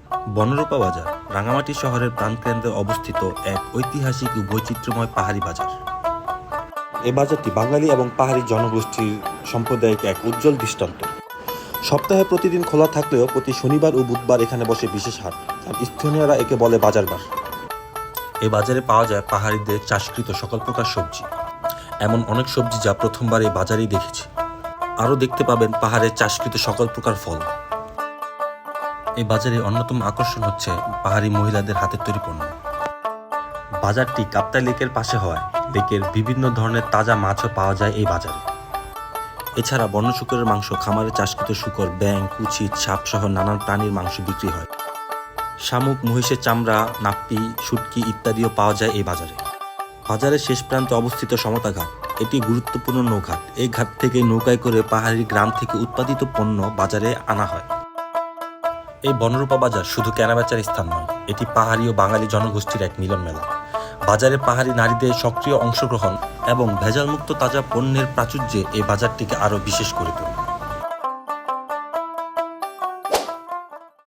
বনরূপা বাজার রাঙামাটি শহরের প্রাণকেন্দ্রে অবস্থিত এক ঐতিহাসিক ও বৈচিত্র্যময় পাহাড়ি বাজার। এই বাজারটি বাঙালি এবং পাহাড়ি জনগোষ্ঠীর সাম্প্রদায়িক এক উজ্জ্বল দৃষ্টান্ত। সপ্তাহে প্রতিদিন খোলা থাকলেও প্রতি শনিবার ও বুধবার এখানে বসে বিশেষ হাট, আর স্থানীয়রা একে বলে বাজারবার। এই বাজারে পাওয়া যায় পাহাড়িদের চাষকৃত সকল প্রকার সবজি, এমন অনেক সবজি যা প্রথমবার এই বাজারেই দেখেছি। আরও দেখতে পাবেন পাহাড়ের চাষকৃত সকল প্রকার ফল। এই বাজারে অন্যতম আকর্ষণ হচ্ছে পাহাড়ি মহিলাদের হাতের তৈরি পণ্য। বাজারটি কাপ্তাই লেকের পাশে হওয়ায় লেকের বিভিন্ন ধরনের তাজা মাছও পাওয়া যায় এই বাজারে। এছাড়া বন্য শূকরের মাংস, খামারে চাষকৃত শূকর, ব্যাঙ, কুচিত, সাপ সহ নানান প্রাণীর মাংস বিক্রি হয়। শামুক, মহিষের চামড়া, নাপ্পি, শুটকি ইত্যাদিও পাওয়া যায় এই বাজারে। বাজারের শেষ প্রান্তে অবস্থিত সমতা ঘাট, এটি গুরুত্বপূর্ণ নৌঘাট। এই ঘাট থেকে নৌকায় করে পাহাড়ি গ্রাম থেকে উৎপাদিত পণ্য বাজারে আনা হয়। এই বনরূপা বাজার শুধু কেনাবেচার স্থান নয়, এটি পাহাড়ি ও বাঙালি জনগোষ্ঠীর এক মিলন মেলা। বাজারে পাহাড়ি নারীদের সক্রিয় অংশগ্রহণ এবং ভেজালমুক্ত তাজা পণ্যের প্রাচুর্যে এই বাজারটিকে আরও বিশেষ করে তোলে।